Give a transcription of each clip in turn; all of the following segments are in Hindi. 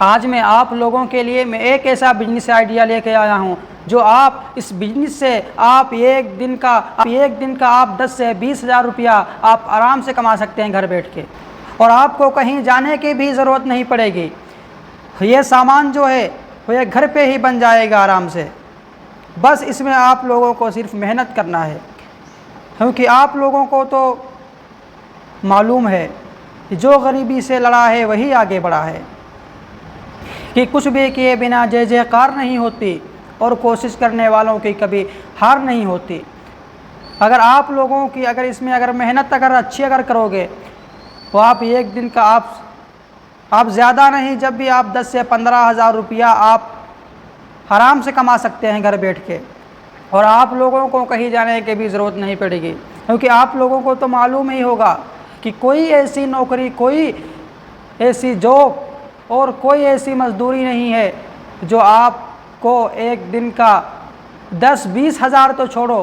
आज मैं आप लोगों के लिए मैं एक ऐसा बिजनेस आइडिया लेके आया हूँ जो आप इस बिजनेस से आप एक दिन का आप 10 से 20 हज़ार रुपया आप आराम से कमा सकते हैं घर बैठ के, और आपको कहीं जाने की भी ज़रूरत नहीं पड़ेगी। ये सामान जो है वो ये घर पे ही बन जाएगा आराम से। बस इसमें आप लोगों को सिर्फ मेहनत करना है, क्योंकि आप लोगों को तो मालूम है कि जो गरीबी से लड़ा है वही आगे बढ़ा है, कि कुछ भी किए बिना जय जयकार नहीं होती और कोशिश करने वालों की कभी हार नहीं होती। अगर आप लोगों की इसमें मेहनत अच्छी करोगे तो आप एक दिन का आप ज़्यादा नहीं, जब भी आप 10 से 15 हज़ार रुपया आप आराम से कमा सकते हैं घर बैठ के, और आप लोगों को कहीं जाने की भी ज़रूरत नहीं पड़ेगी। क्योंकि आप लोगों को तो मालूम ही होगा कि कोई ऐसी नौकरी, कोई ऐसी जॉब और कोई ऐसी मजदूरी नहीं है जो आपको एक दिन का 10-20 हज़ार तो छोड़ो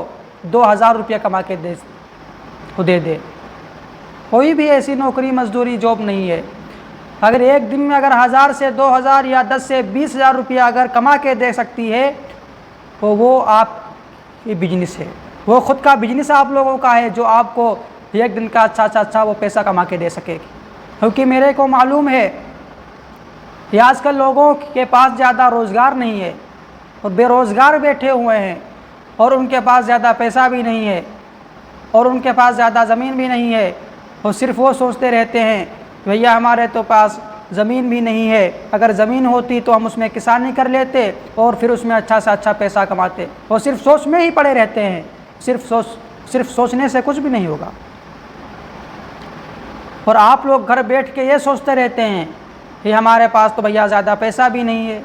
2,000 रुपया कमा के दे दे। कोई भी ऐसी नौकरी, मजदूरी, जॉब नहीं है। अगर एक दिन में 1,000 से 2,000 या 10 से 20 हज़ार रुपया अगर कमा के दे सकती है तो वो आप ये बिजनेस है, वो ख़ुद का बिजनेस आप लोगों का है, जो आपको एक दिन का अच्छा वो पैसा कमा के दे सकेगी। क्योंकि मेरे को मालूम है कि आजकल लोगों के पास ज़्यादा रोज़गार नहीं है और बेरोज़गार बैठे हुए हैं, और उनके पास ज़्यादा पैसा भी नहीं है और उनके पास ज़्यादा ज़मीन भी नहीं है, और सिर्फ वो सोचते रहते हैं भैया हमारे तो पास ज़मीन भी नहीं है, अगर ज़मीन होती तो हम उसमें किसानी कर लेते और फिर उसमें अच्छा से अच्छा पैसा कमाते। वो सिर्फ सोच में ही पड़े रहते हैं, सिर्फ सोचने से कुछ भी नहीं होगा। और आप लोग घर बैठ के ये सोचते रहते हैं कि हमारे पास तो भैया ज़्यादा पैसा भी नहीं है।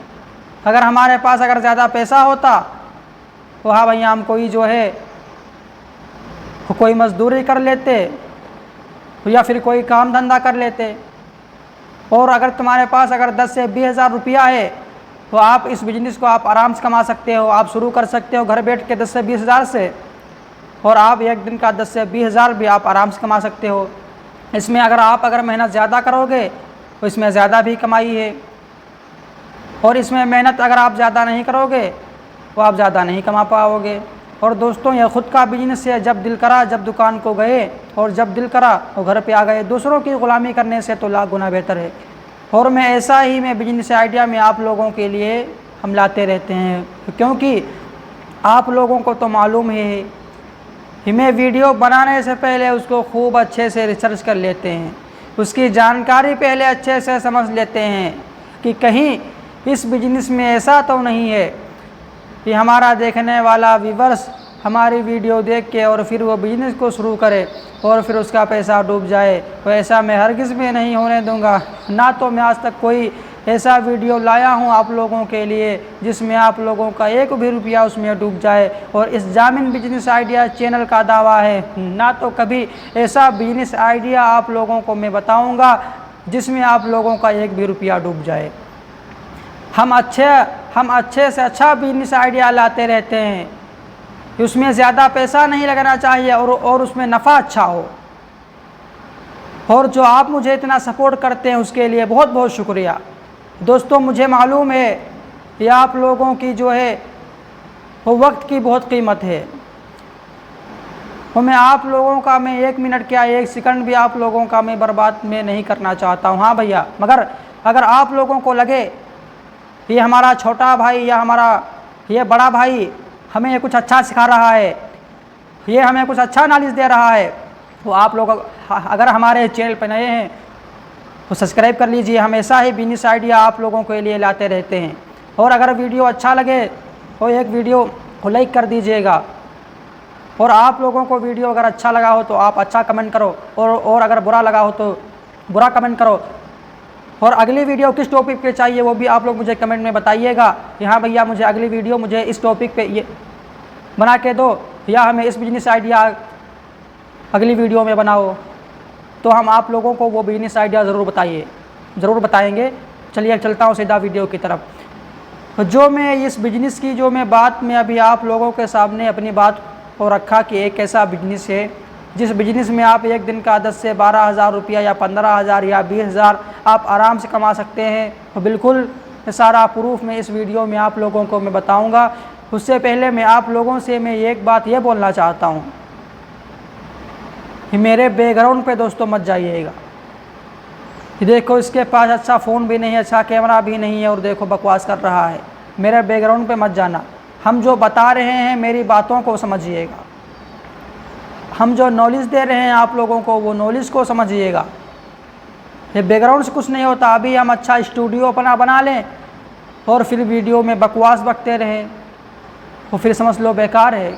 अगर हमारे पास ज़्यादा पैसा होता तो हाँ भैया हम कोई मजदूरी कर लेते या फिर कोई काम धंधा कर लेते। और अगर तुम्हारे पास 10 से 20 हज़ार रुपया है तो आप इस बिज़नेस को आप आराम से कमा सकते हो, आप शुरू कर सकते हो घर बैठ के 10 से 20 हज़ार से, और आप एक दिन का 10 से 20 हज़ार भी आप आराम से कमा सकते हो। इसमें आप मेहनत ज़्यादा करोगे तो इसमें ज़्यादा भी कमाई है, और इसमें मेहनत आप ज़्यादा नहीं करोगे तो आप ज़्यादा नहीं कमा पाओगे। और दोस्तों यह ख़ुद का बिजनेस है, जब दिल करा जब दुकान को गए और जब दिल करा तो घर पे आ गए। दूसरों की ग़ुलामी करने से तो लाख गुना बेहतर है। और मैं बिजनेस आइडिया में आप लोगों के लिए हम लाते रहते हैं, क्योंकि आप लोगों को तो मालूम है कि मैं वीडियो बनाने से पहले उसको खूब अच्छे से रिसर्च कर लेते हैं, उसकी जानकारी पहले अच्छे से समझ लेते हैं कि कहीं इस बिजनेस में ऐसा तो नहीं है कि हमारा देखने वाला व्यूअर्स हमारी वीडियो देख के और फिर वो बिजनेस को शुरू करे और फिर उसका पैसा डूब जाए। तो ऐसा मैं हरगिज़ में नहीं होने दूंगा। ना तो मैं आज तक कोई ऐसा वीडियो लाया हूं आप लोगों के लिए जिसमें आप लोगों का एक भी रुपया उसमें डूब जाए, और इस जामिन बिजनेस आइडिया चैनल का दावा है ना तो कभी ऐसा बिजनेस आइडिया आप लोगों को मैं बताऊँगा जिसमें आप लोगों का एक भी रुपया डूब जाए। हम अच्छे से अच्छा बिजनेस आइडिया लाते रहते हैं, उसमें ज़्यादा पैसा नहीं लगना चाहिए और उसमें नफ़ा अच्छा हो। और जो आप मुझे इतना सपोर्ट करते हैं उसके लिए बहुत बहुत शुक्रिया। दोस्तों मुझे मालूम है कि आप लोगों की जो है वो वक्त की बहुत कीमत है, और मैं आप लोगों का मैं 1 मिनट क्या 1 सेकंड भी आप लोगों का मैं बर्बाद में नहीं करना चाहता हूँ। हाँ भैया, मगर अगर आप लोगों को लगे कि हमारा छोटा भाई या हमारा ये बड़ा भाई हमें ये कुछ अच्छा सिखा रहा है, ये हमें कुछ अच्छा नॉलेज दे रहा है, तो आप लोग अगर हमारे चैनल पर नए हैं तो सब्सक्राइब कर लीजिए। हमेशा ही बिजनेस आइडिया आप लोगों के लिए लाते रहते हैं। और अगर वीडियो अच्छा लगे तो एक वीडियो को लाइक कर दीजिएगा, और आप लोगों को वीडियो अगर अच्छा लगा हो तो आप अच्छा कमेंट करो, और अगर बुरा लगा हो तो बुरा कमेंट करो। और अगली वीडियो किस टॉपिक पे चाहिए वो भी आप लोग मुझे कमेंट में बताइएगा कि हाँ भैया मुझे अगली वीडियो मुझे इस टॉपिक पे ये बना के दो, या हमें इस बिजनेस आइडिया अगली वीडियो में बनाओ, तो हम आप लोगों को वो बिजनेस आइडिया ज़रूर बताएंगे। चलिए चलता हूँ सीधा वीडियो की तरफ। तो जो मैं इस बिजनेस की जो मैं बात में अभी आप लोगों के सामने अपनी बात को रखा कि एक ऐसा बिजनेस है जिस बिज़नेस में आप एक दिन का 10 से 12 हज़ार रुपया या 15 हज़ार या 20 हज़ार आप आराम से कमा सकते हैं, तो बिल्कुल सारा प्रूफ मैं इस वीडियो में आप लोगों को मैं बताऊंगा। उससे पहले मैं आप लोगों से मैं एक बात ये बोलना चाहता हूँ कि मेरे बैकग्राउंड पे दोस्तों मत जाइएगा कि देखो इसके पास अच्छा फ़ोन भी नहीं है, अच्छा कैमरा भी नहीं है और देखो बकवास कर रहा है। मेरे बैकग्राउंड पे मत जाना। हम जो बता रहे हैं मेरी बातों को समझिएगा, हम जो नॉलेज दे रहे हैं आप लोगों को वो नॉलेज को समझिएगा। ये बैकग्राउंड से कुछ नहीं होता। अभी हम अच्छा स्टूडियो अपना बना लें और फिर वीडियो में बकवास बकते रहें तो फिर समझ लो बेकार है।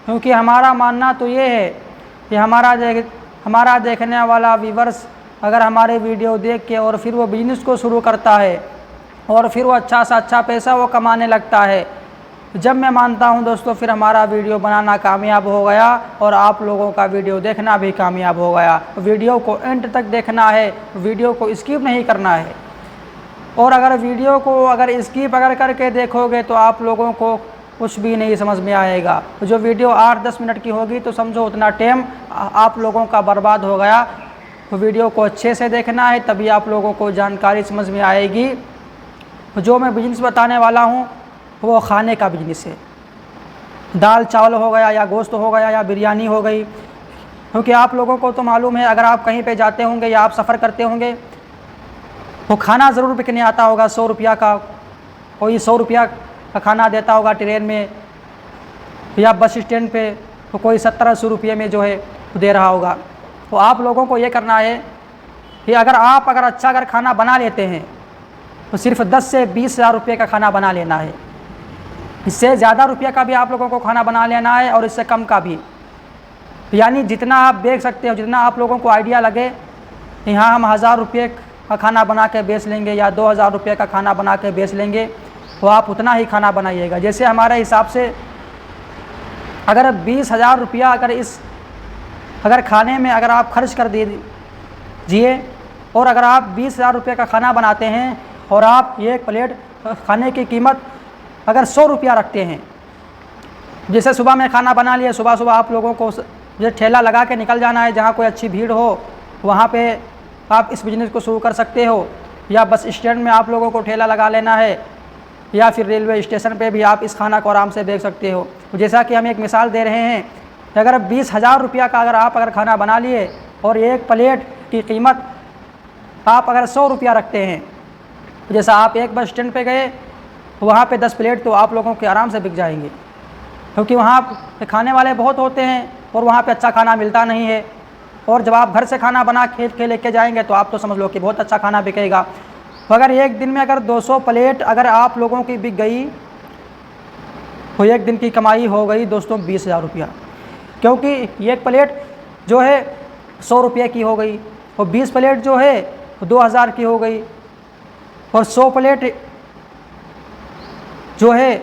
क्योंकि हमारा मानना तो ये है कि हमारा देखने वाला व्यूवर्स अगर हमारे वीडियो देख के और फिर वो बिज़नेस को शुरू करता है और फिर वो अच्छा सा अच्छा पैसा वो कमाने लगता है, जब मैं मानता हूं दोस्तों फिर हमारा वीडियो बनाना कामयाब हो गया और आप लोगों का वीडियो देखना भी कामयाब हो गया। वीडियो को एंड तक देखना है, वीडियो को स्किप नहीं करना है। और अगर वीडियो को अगर स्किप करके देखोगे तो आप लोगों को कुछ भी नहीं समझ में आएगा। जो वीडियो 8-10 मिनट की होगी तो समझो उतना टाइम आप लोगों का बर्बाद हो गया। तो वीडियो को अच्छे से देखना है, तभी आप लोगों को जानकारी समझ में आएगी। जो मैं बिज़नेस बताने वाला हूँ वो खाने का बिज़नेस है। दाल चावल हो गया या गोश्त हो गया या बिरयानी हो गई। क्योंकि आप लोगों को तो मालूम है, अगर आप कहीं पे जाते होंगे या आप सफ़र करते होंगे तो खाना ज़रूर बिकने आता होगा। 100 रुपया का कोई 100 रुपया का खाना देता होगा ट्रेन में या बस स्टैंड पे, तो कोई 70-80 रुपये में जो है दे रहा होगा। तो आप लोगों को ये करना है कि अगर अच्छा खाना बना लेते हैं तो सिर्फ 10 से 20 हज़ार रुपये का खाना बना लेना है। इससे ज़्यादा रुपये का भी आप लोगों को खाना बना लेना है और इससे कम का भी। यानी जितना आप बेच सकते हो, जितना आप लोगों को आइडिया लगे यहाँ हम 1000 रुपये का खाना बना के बेच लेंगे या 2000 रुपये का खाना बना के बेच लेंगे, तो आप उतना ही खाना बनाइएगा। जैसे हमारे हिसाब से अगर 20,000 रुपया अगर खाने में अगर आप खर्च कर दीजिए और अगर आप 20,000 रुपये का खाना बनाते हैं और आप एक प्लेट खाने की कीमत अगर 100 रुपया रखते हैं, जैसे सुबह में खाना बना लिया, सुबह आप लोगों को जो ठेला लगा के निकल जाना है, जहाँ कोई अच्छी भीड़ हो वहाँ पे आप इस बिज़नेस को शुरू कर सकते हो। या बस स्टैंड में आप लोगों को ठेला लगा लेना है या फिर रेलवे स्टेशन पे भी आप इस खाना को आराम से बेच सकते हो। तो जैसा कि हम एक मिसाल दे रहे हैं कि अगर 20,000 रुपया का अगर खाना बना लिए और एक प्लेट की कीमत आप अगर 100 रुपया रखते हैं, तो जैसा आप एक बस स्टैंड पे गए वहाँ पे 10 प्लेट तो आप लोगों के आराम से बिक जाएंगे। क्योंकि वहाँ खाने वाले बहुत होते हैं और वहाँ पे अच्छा खाना मिलता नहीं है। और जब आप घर से खाना बना के लेके जाएंगे तो आप तो समझ लो कि बहुत अच्छा खाना बिकेगा। तो अगर एक दिन में अगर 200 प्लेट अगर आप लोगों की बिक गई तो एक दिन की कमाई हो गई दोस्तों 20,000 रुपया। क्योंकि एक प्लेट जो है 100 रुपये की हो गई और 20 प्लेट जो है 2000 की हो गई और 100 प्लेट जो है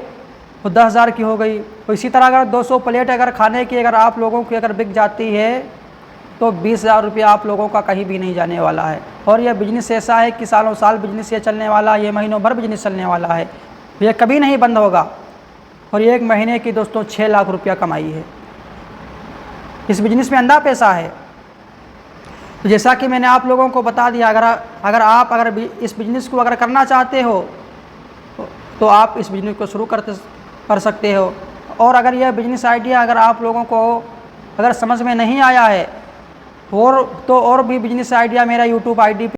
वो 10,000 की हो गई। तो इसी तरह अगर 200 प्लेट अगर खाने की अगर आप लोगों की अगर बिक जाती है तो 20,000 रुपया आप लोगों का कहीं भी नहीं जाने वाला है। और यह बिज़नेस ऐसा है कि सालों साल बिज़नेस ये चलने वाला, ये महीनों भर बिज़नेस चलने वाला है, ये कभी नहीं बंद होगा। और एक महीने की दोस्तों 6 लाख रुपया कमाई है। इस बिज़नेस में अंधा पैसा है। तो जैसा कि मैंने आप लोगों को बता दिया, अगर आप इस बिज़नेस को अगर करना चाहते हो तो आप इस बिज़नेस को शुरू कर सकते हो। और अगर यह बिज़नेस आइडिया अगर आप लोगों को अगर समझ में नहीं आया है और भी बिज़नेस आइडिया मेरा यूट्यूब आईडी